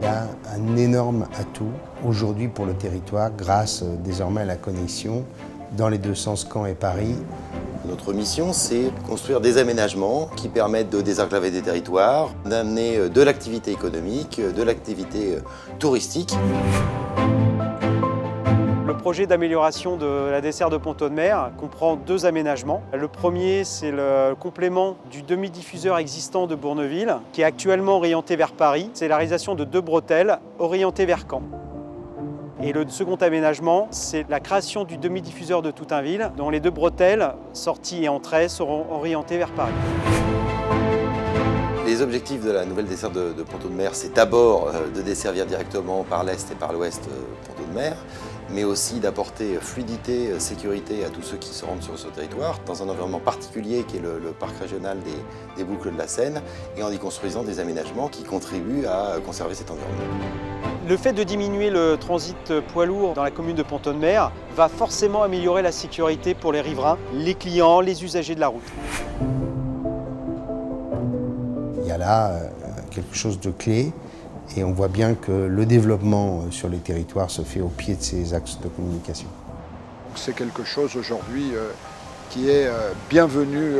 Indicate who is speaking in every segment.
Speaker 1: Il y a un énorme atout aujourd'hui pour le territoire grâce désormais à la connexion dans les deux sens Caen et Paris.
Speaker 2: Notre mission, c'est construire des aménagements qui permettent de désenclaver des territoires, d'amener de l'activité économique, de l'activité touristique.
Speaker 3: Le projet d'amélioration de la desserte de Pont-Audemer comprend deux aménagements. Le premier, c'est le complément du demi-diffuseur existant de Bourneville, qui est actuellement orienté vers Paris. C'est la réalisation de deux bretelles orientées vers Caen. Et le second aménagement, c'est la création du demi-diffuseur de Toutainville, dont les deux bretelles, sorties et entrées, seront orientées vers Paris.
Speaker 2: Les objectifs de la nouvelle desserte de Pont-Audemer, c'est d'abord de desservir directement par l'est et par l'ouest Pont-Audemer, mais aussi d'apporter fluidité, sécurité à tous ceux qui se rendent sur ce territoire, dans un environnement particulier qui est le parc régional des Boucles de la Seine, et en y construisant des aménagements qui contribuent à conserver cet environnement.
Speaker 3: Le fait de diminuer le transit poids lourd dans la commune de Pont-Audemer va forcément améliorer la sécurité pour les riverains, les clients, les usagers de la route.
Speaker 1: Il y a là quelque chose de clé et on voit bien que le développement sur les territoires se fait au pied de ces axes de communication.
Speaker 4: C'est quelque chose aujourd'hui qui est bienvenu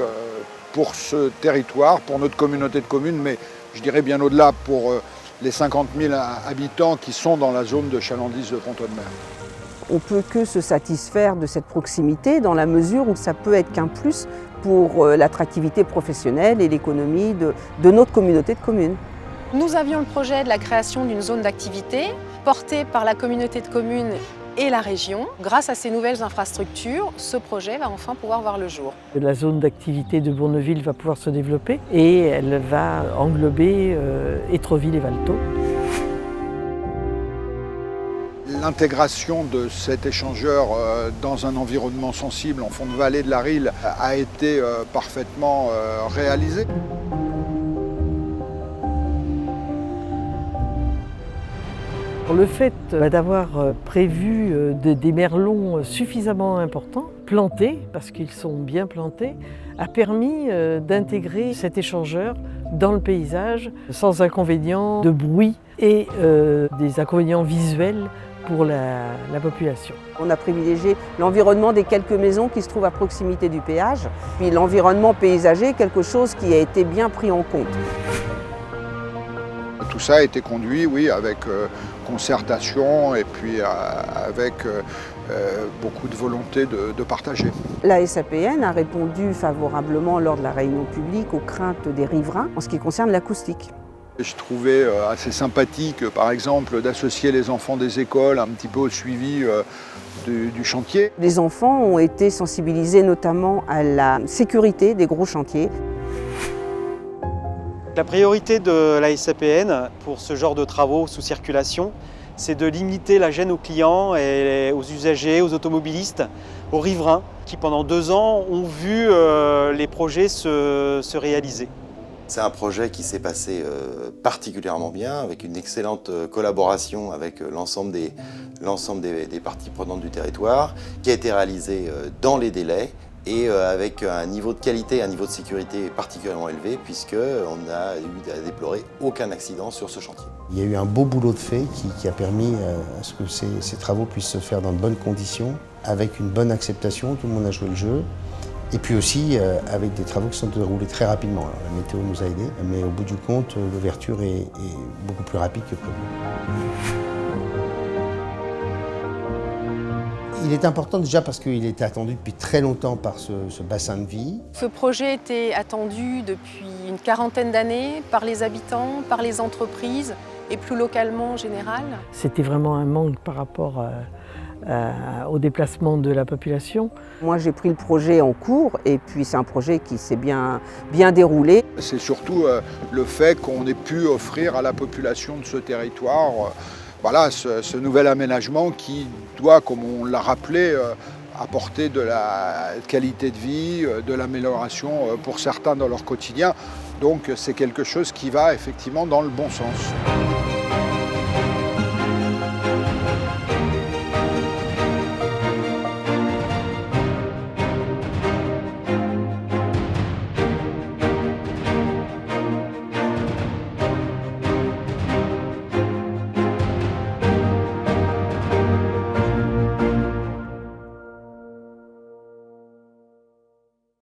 Speaker 4: pour ce territoire, pour notre communauté de communes, mais je dirais bien au-delà pour les 50 000 habitants qui sont dans la zone de chalandise de Pont-Audemer.
Speaker 5: On ne peut que se satisfaire de cette proximité dans la mesure où ça peut être qu'un plus pour l'attractivité professionnelle et l'économie de notre communauté de communes.
Speaker 6: Nous avions le projet de la création d'une zone d'activité portée par la communauté de communes et la région. Grâce à ces nouvelles infrastructures, ce projet va enfin pouvoir voir le jour.
Speaker 7: La zone d'activité de Bourneville va pouvoir se développer et elle va englober Étreville et Valto.
Speaker 4: L'intégration de cet échangeur dans un environnement sensible en fond de vallée de la Risle a été parfaitement réalisée.
Speaker 7: Le fait d'avoir prévu des merlons suffisamment importants, plantés, parce qu'ils sont bien plantés, a permis d'intégrer cet échangeur dans le paysage sans inconvénients de bruit et des inconvénients visuels pour la population.
Speaker 5: On a privilégié l'environnement des quelques maisons qui se trouvent à proximité du péage, puis l'environnement paysager, quelque chose qui a été bien pris en compte.
Speaker 4: Tout ça a été conduit, oui, avec concertation et puis avec beaucoup de volonté de partager.
Speaker 5: La SAPN a répondu favorablement lors de la réunion publique aux craintes des riverains en ce qui concerne l'acoustique.
Speaker 4: Je trouvais assez sympathique, par exemple, d'associer les enfants des écoles un petit peu au suivi du chantier.
Speaker 5: Les enfants ont été sensibilisés notamment à la sécurité des gros chantiers.
Speaker 3: La priorité de la SAPN pour ce genre de travaux sous circulation, c'est de limiter la gêne aux clients et aux usagers, aux automobilistes, aux riverains qui pendant 2 ans ont vu les projets se réaliser.
Speaker 2: C'est un projet qui s'est passé particulièrement bien, avec une excellente collaboration avec l'ensemble des parties prenantes du territoire, qui a été réalisé dans les délais et avec un niveau de qualité, un niveau de sécurité particulièrement élevé, puisqu'on n'a eu à déplorer aucun accident sur ce chantier.
Speaker 1: Il y a eu un beau boulot de fait qui a permis à ce que ces travaux puissent se faire dans de bonnes conditions, avec une bonne acceptation, tout le monde a joué le jeu. Et puis aussi avec des travaux qui sont déroulés très rapidement. Alors, la météo nous a aidés, mais au bout du compte, l'ouverture est beaucoup plus rapide que prévu. Il est important déjà parce qu'il était attendu depuis très longtemps par ce bassin de vie.
Speaker 6: Ce projet était attendu depuis une 40aine d'années par les habitants, par les entreprises et plus localement en général.
Speaker 7: C'était vraiment un manque par rapport au déplacement de la population.
Speaker 5: Moi j'ai pris le projet en cours et puis c'est un projet qui s'est bien déroulé.
Speaker 4: C'est surtout le fait qu'on ait pu offrir à la population de ce territoire voilà, ce nouvel aménagement qui doit, comme on l'a rappelé, apporter de la qualité de vie, de l'amélioration pour certains dans leur quotidien. Donc c'est quelque chose qui va effectivement dans le bon sens.